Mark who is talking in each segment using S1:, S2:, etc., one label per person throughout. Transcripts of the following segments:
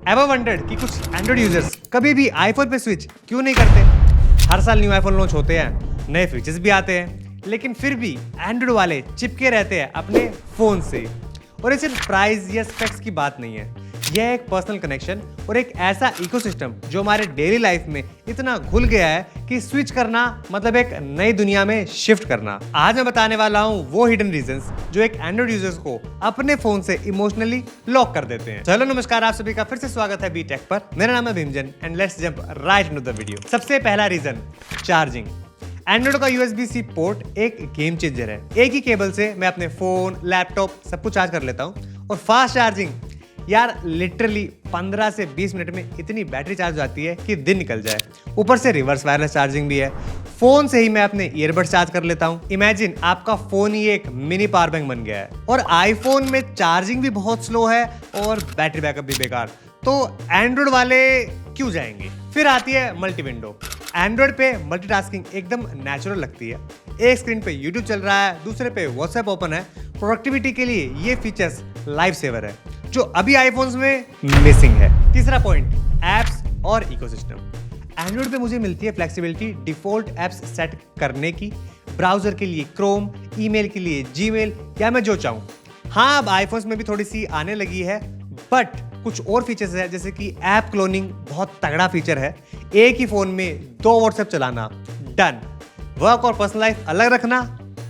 S1: Ever wondered कि कुछ Android users कभी भी आईफोन पे स्विच क्यों नहीं करते? हर साल न्यू आईफोन लॉन्च होते हैं, नए फीचर्स भी आते हैं, लेकिन फिर भी एंड्रॉइड वाले चिपके रहते हैं अपने फोन से। और ये सिर्फ प्राइस या स्पेक्स की बात नहीं है, यह एक पर्सनल कनेक्शन और एक ऐसा इकोसिस्टम जो हमारे डेली लाइफ में इतना घुल गया है कि स्विच करना मतलब एक नई दुनिया में शिफ्ट करना। आज मैं बताने वाला हूँ वो हिडन रीजंस जो एक एंड्रॉइड यूजर्स को अपने फोन से इमोशनली लॉक कर देते हैं। चलो नमस्कार, आप सभी का फिर से स्वागत है बी टेक पर। मेरा नाम है Bhimjan and let's jump right into the video. सबसे पहला रीजन, चार्जिंग। एंड्रॉइड का USB-C पोर्ट एक गेम चेंजर है। एक ही केबल से मैं अपने फोन, लैपटॉप सब कुछ चार्ज कर लेता हूँ। और फास्ट चार्जिंग, यार लिटरली 15 से 20 मिनट में इतनी बैटरी चार्ज हो जाती है कि दिन निकल जाए। ऊपर से रिवर्स वायरलेस चार्जिंग भी है। फोन से ही मैं अपने ईयरबड्स चार्ज कर लेता हूँ। इमेजिन आपका फोन ही एक मिनी पावर बैंक बन गया है। और आईफोन में चार्जिंग भी बहुत स्लो है और बैटरी बैकअप भी बेकार। तो एंड्रॉइड वाले क्यों जाएंगे? फिर आती है मल्टी विंडो। एंड्रॉइड पे मल्टीटास्किंग एकदम नेचुरल लगती है। एक स्क्रीन पे यूट्यूब चल रहा है, दूसरे पे व्हाट्सएप ओपन है। प्रोडक्टिविटी के लिए ये फीचर्स लाइफ सेवर है जो अभी आईफोन्स में मिसिंग है। तीसरा पॉइंट, एप्स और इकोसिस्टम। एंड्रॉइड पे मुझे मिलती है फ्लेक्सिबिलिटी डिफॉल्ट एप्स सेट करने की। ब्राउजर के लिए क्रोम, ईमेल के लिए जीमेल या मैं जो चाहूँ। हाँ, अब आईफोन्स में भी थोड़ी सी आने लगी है, बट कुछ और फीचर्स है जैसे कि ऐप क्लोनिंग बहुत तगड़ा फीचर है। एक ही फोन में 2 व्हाट्सएप चलाना डन। वर्क और पर्सनल लाइफ अलग रखना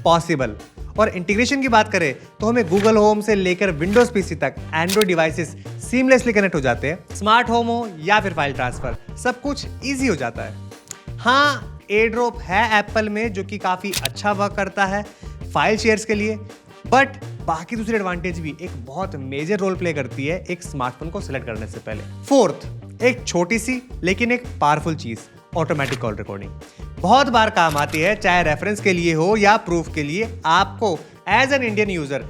S1: पॉसिबल। और इंटीग्रेशन की बात करें तो हमें गूगल होम से लेकर विंडोज पीसी तक एंड्रॉइड डिवाइसेस सीमलेसली कनेक्ट हो जाते हैं। स्मार्ट होम हो या फिर फाइल ट्रांसफर, सब कुछ इजी हो जाता है। हाँ, एयरड्रॉप है एप्पल में जो कि काफी अच्छा वर्क करता है फाइल शेयर्स के लिए, बट बाकी दूसरी एडवांटेज भी एक बहुत मेजर रोल प्ले करती है एक स्मार्टफोन को सिलेक्ट करने से पहले। फोर्थ, एक छोटी सी लेकिन एक पावरफुल चीज, ऑटोमेटिक कॉल रिकॉर्डिंग। बहुत बार काम आती है, चाहे रेफरेंस के लिए हो या प्रूफ के लिए। आपको as an Indian user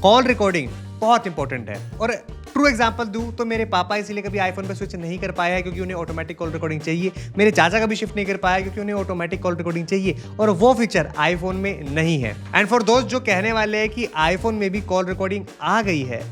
S1: call recording बहुत इंपॉर्टेंट है। और ट्रू एग्जांपल दूं तो मेरे पापा इसीलिए कभी आईफोन पे स्विच नहीं कर पाया है क्योंकि उन्हें ऑटोमेटिक कॉल रिकॉर्डिंग चाहिए। मेरे चाचा कभी शिफ्ट नहीं कर पाया क्योंकि उन्हें ऑटोमेटिक कॉल रिकॉर्डिंग चाहिए और वो फीचर आईफोन में नहीं है। एंड फॉर दोस्त जो कहने वाले हैं कि आईफोन में भी कॉल रिकॉर्डिंग आ गई है,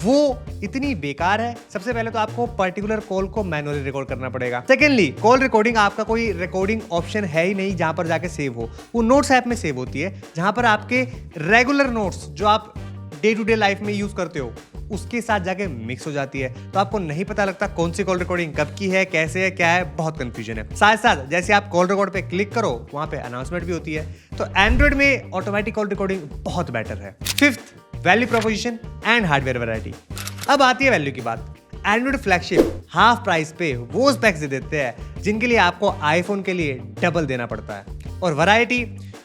S1: वो इतनी बेकार है। सबसे पहले तो आपको पर्टिकुलर कॉल को मैनुअली रिकॉर्ड करना पड़ेगा। सेकेंडली, कॉल रिकॉर्डिंग आपका कोई रिकॉर्डिंग ऑप्शन है ही नहीं जहां पर जाके सेव हो। वो नोट्स ऐप में सेव होती है जहां पर आपके रेगुलर नोट्स जो आप डे टू डे लाइफ में यूज करते हो उसके साथ जाके मिक्स हो जाती है। तो आपको नहीं पता लगता कौन सी कॉल रिकॉर्डिंग कब की है, कैसे है, क्या है, बहुत कंफ्यूजन है। साथ साथ जैसे आप कॉल रिकॉर्ड पे क्लिक करो वहां पे अनाउंसमेंट भी होती है। तो एंड्रॉइड में ऑटोमेटिक कॉल रिकॉर्डिंग बहुत बेटर है। Fifth, value proposition and hardware variety. अब आती है वैल्यू की बात। एंड्रॉइड फ्लैगशिप हाफ प्राइस पे वो स्पेक्स दे देते हैं जिनके लिए आपको आईफोन के लिए डबल देना पड़ता है। और वैरायटी,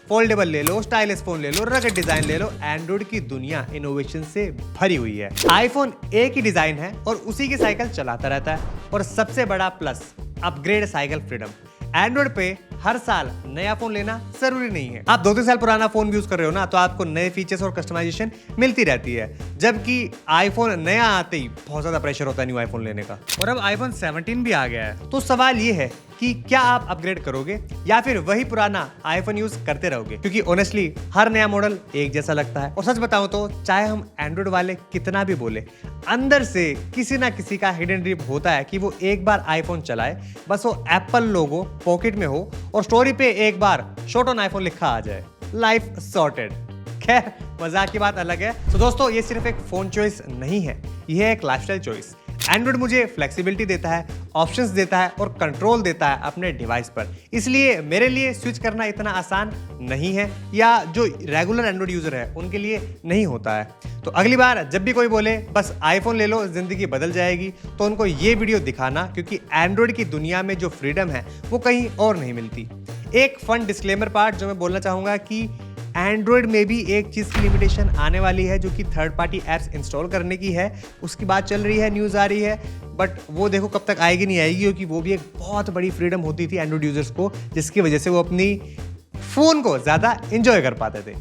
S1: फोल्डेबल ले लो, स्टाइलिश फोन ले लो, रगड डिजाइन ले लो, एंड्रॉइड की दुनिया इनोवेशन से भरी हुई है। आईफोन एक ही डिजाइन है और उसी की साइकिल चलाता रहता है। और सबसे बड़ा plus, upgrade cycle freedom. Android पे हर साल नया फोन लेना जरूरी नहीं है। आप 2-3 साल पुराना फोन यूज कर रहे हो ना, तो आपको नए फीचर्स और कस्टमाइजेशन मिलती रहती है। जबकि आईफोन नया आते ही बहुत ज्यादा प्रेशर होता है न्यू आईफोन लेने का। और अब आईफोन 17 भी आ गया है। तो सवाल ये है कि क्या आप अपग्रेड करोगे या फिर वही पुराना आईफोन यूज करते रहोगे? क्योंकि ऑनेस्टली हर नया मॉडल एक जैसा लगता है। और सच बताऊं तो चाहे हम एंड्रॉइड वाले कितना भी बोले, अंदर से किसी ना किसी का हिडन ड्रीम होता है कि वो एक बार आईफोन चलाए, बस वो एप्पल लोगो पॉकेट में हो और स्टोरी पे एक बार शॉट ऑन आईफोन लिखा आ जाए, लाइफ सॉर्टेड। खैर, मजाक की बात अलग है। तो दोस्तों, ये सिर्फ एक फोन चॉइस नहीं है, यह है एक लाइफस्टाइल चॉइस। एंड्रॉइड मुझे फ्लेक्सिबिलिटी देता है, ऑप्शंस देता है और कंट्रोल देता है अपने डिवाइस पर। इसलिए मेरे लिए स्विच करना इतना आसान नहीं है, या जो रेगुलर एंड्रॉइड यूजर है उनके लिए नहीं होता है। तो अगली बार जब भी कोई बोले बस आईफोन ले लो जिंदगी बदल जाएगी, तो उनको ये वीडियो दिखाना, क्योंकि एंड्रॉइड की दुनिया में जो फ्रीडम है वो कहीं और नहीं मिलती। एक फन डिस्क्लेमर पार्ट जो मैं बोलना चाहूंगा कि एंड्रॉइड में भी एक चीज़ की लिमिटेशन आने वाली है जो कि थर्ड पार्टी एप्स इंस्टॉल करने की है। उसकी बात चल रही है, न्यूज़ आ रही है, बट वो देखो कब तक आएगी नहीं आएगी, क्योंकि वो भी एक बहुत बड़ी फ्रीडम होती थी एंड्रॉइड यूजर्स को, जिसकी वजह से वो अपनी फ़ोन को ज़्यादा इंजॉय कर पाते थे।